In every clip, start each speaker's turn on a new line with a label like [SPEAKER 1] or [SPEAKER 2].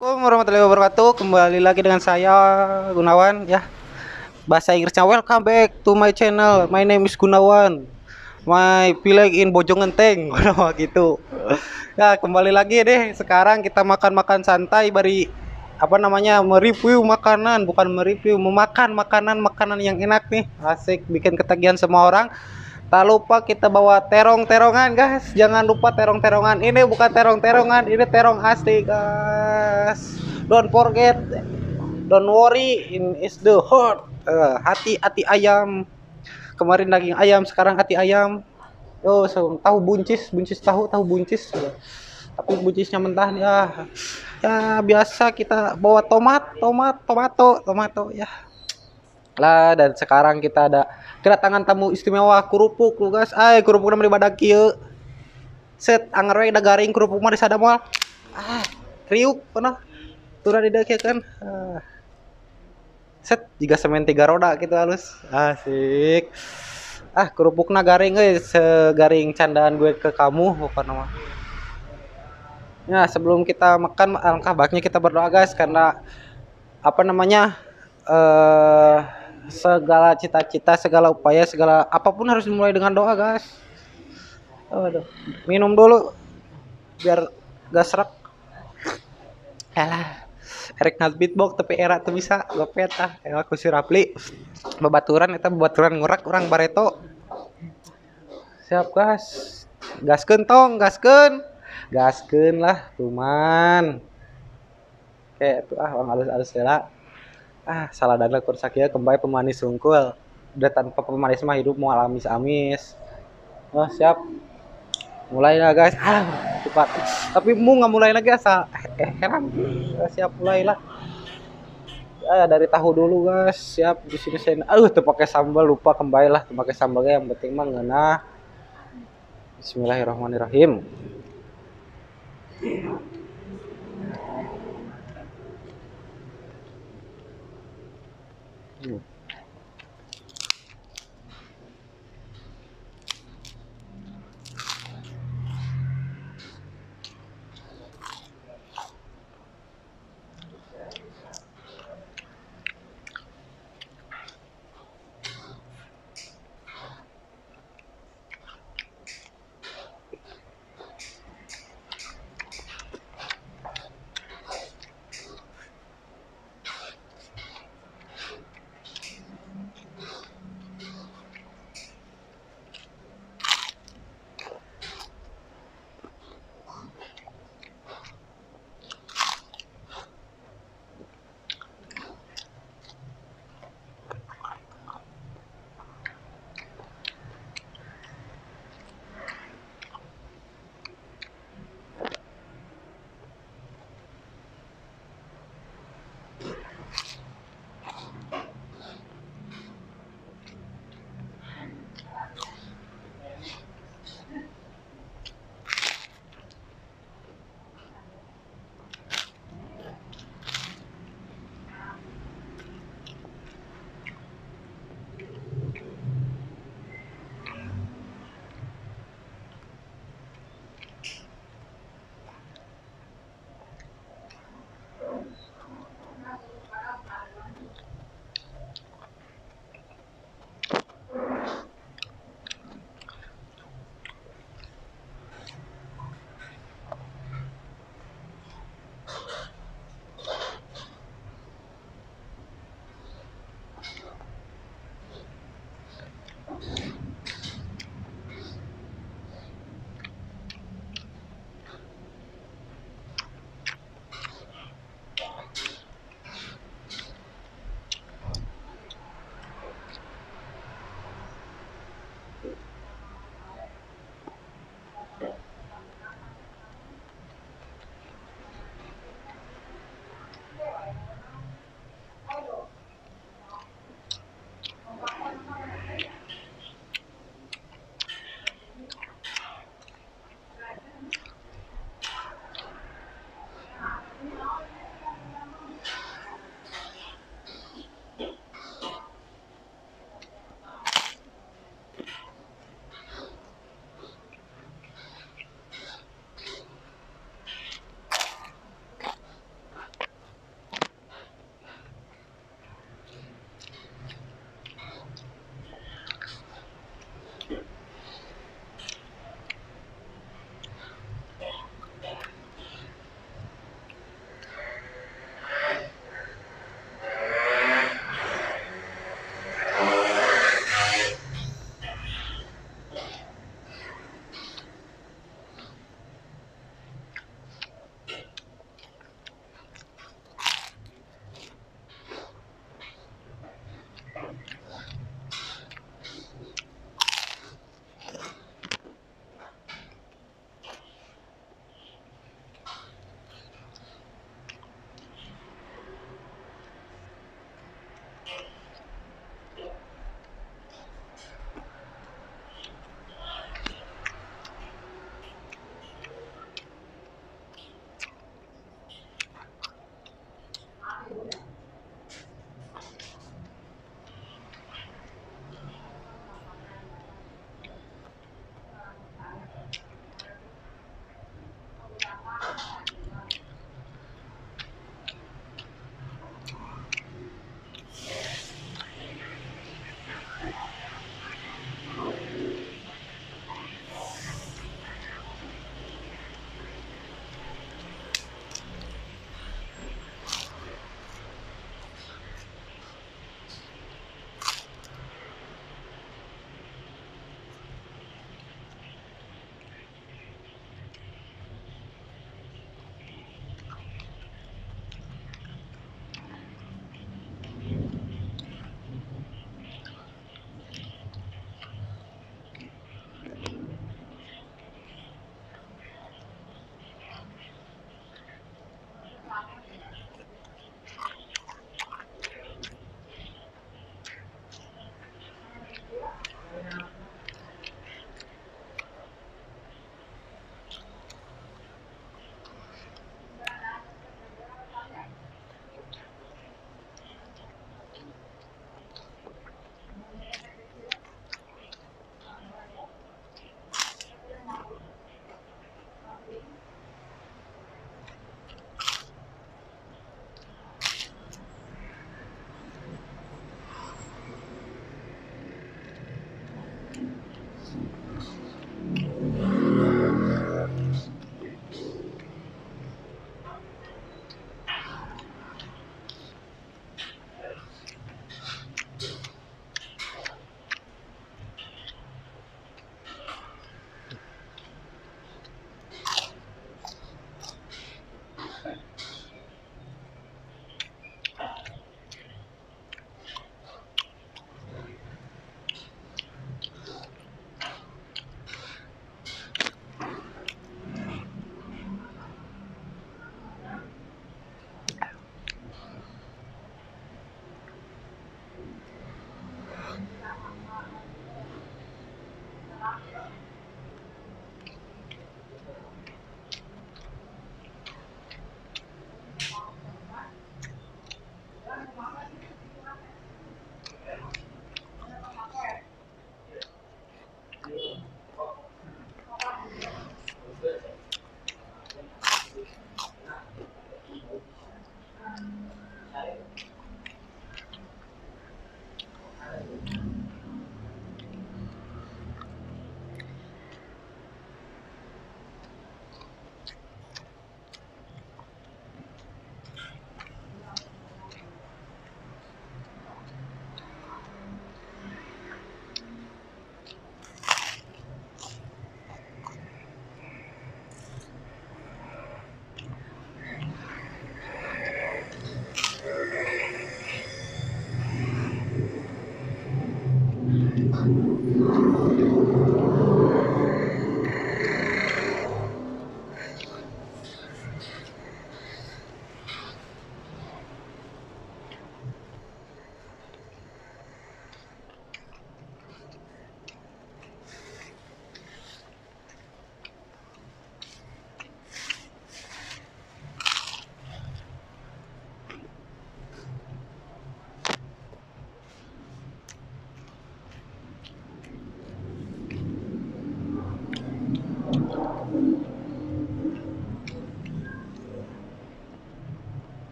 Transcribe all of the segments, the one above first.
[SPEAKER 1] Assalamualaikum warahmatullahi wabarakatuh. Kembali lagi dengan saya Gunawan ya. Bahasa Inggrisnya welcome back to my channel. My name is Gunawan. My village in Bojongenteng. Gitu. Ya, kembali lagi deh. Sekarang kita makan-makan santai bari apa namanya mereview makanan, bukan mereview, memakan makanan yang enak nih. Asik bikin ketagihan semua orang. Tak lupa kita bawa terong-terongan guys. Jangan lupa terong-terongan. Ini bukan terong-terongan, ini terong asli guys. Don't forget, don't worry, in is the heart. Hati-hati ayam. Kemarin daging ayam, sekarang hati ayam. Oh, so, tahu buncis, tahu buncis. Tapi buncisnya mentah nih ah. Ya biasa kita bawa tomato ya. Lah dan sekarang kita ada kedatangan tamu istimewa kerupuk lu guys. Kerupuk namanya badak kieu. Set anger we da garing kerupuk mah di sada moal. Kriuk pernah turun di dake kan. Set jika semen tiga roda gitu halus. Asik. Kerupukna garing segaring candaan gue ke kamu bukan nama. Ya, sebelum kita makan alangkah baiknya kita berdoa guys karena apa namanya eh segala cita-cita, segala upaya, segala apapun harus dimulai dengan doa, guys. Aduh, minum dulu biar gak serak. Alah, Erik ngat beatbox tapi era tuh bisa gopet aku si Rapli. Babaturan eta babaturan ngurak orang Bareto. Siap, guys. Gaskeun tong, gaskeun. Gaskeun lah, tuman. Kayak tuh orang halus-halus heula. Salah dana kur sakieu kembali pemanis sungkul. Udah tanpa pemanis mah hidup mau amis-amis. Oh, siap. Mulai lah guys. Cepat. Tapi mu nggak mulai lagi asa heran. Siap mulailah. Dari tahu dulu guys. Siap di sini saya. Tuh pakai sambal lupa kembali lah. Tuh pakai sambalnya yang penting mah ngeunah. Bismillahirrahmanirrahim.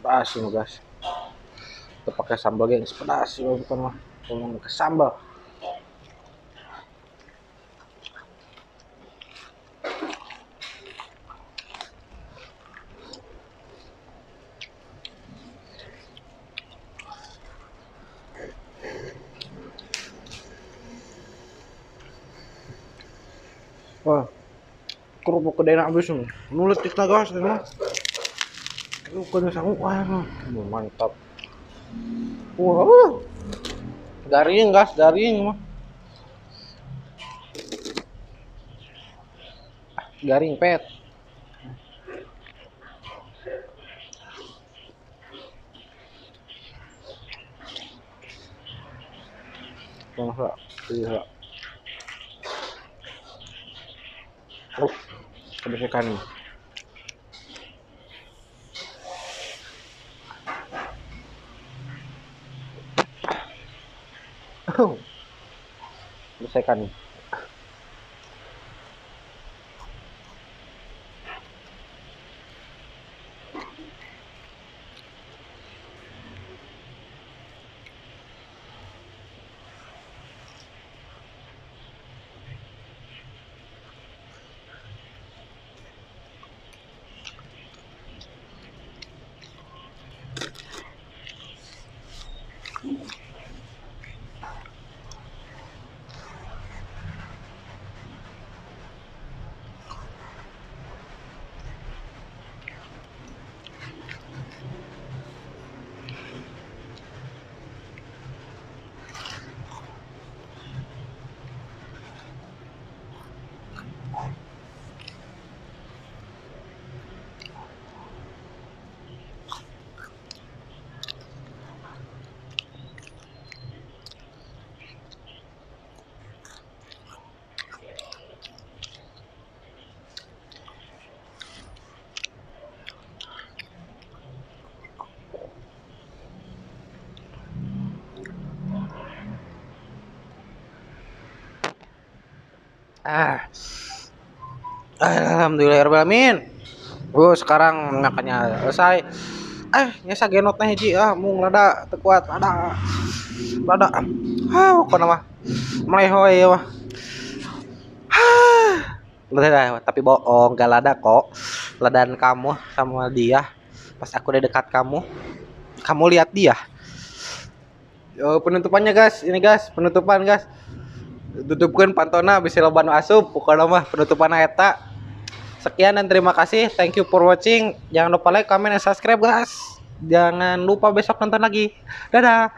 [SPEAKER 1] Pedas ini guys. Kita pakai sambal gengs pedas ya bukan mah. Ngomong pakai sambal. Wah, kerupuk kedai habis nih. Nulis tik gas mah. Kerupuk sanggup wah, mantap. Wah, garing gas, garing mah. Garing pet. Bangsa, iya. Oh, kebesekan nih. Oh, kebesekan nih. Ah, alhamdulillahirobbilalamin. Sekarang makannya selesai. Nyesa genotnya hiji mung lada teu kuat lada. Lada. Pokona mah melehoy mah. Lada, tapi bohong, gak lada kok. Ladaan kamu sama dia. Pas aku udah dekat kamu lihat dia. Yo, penutupannya guys, ini guys, penutupan guys. tutupkeun pantona bisi loba nu asup pokona mah penutupan eta. Sekian dan terima kasih. Thank you for watching. Jangan lupa like, comment, dan subscribe guys. Jangan lupa besok nonton lagi. Dadah.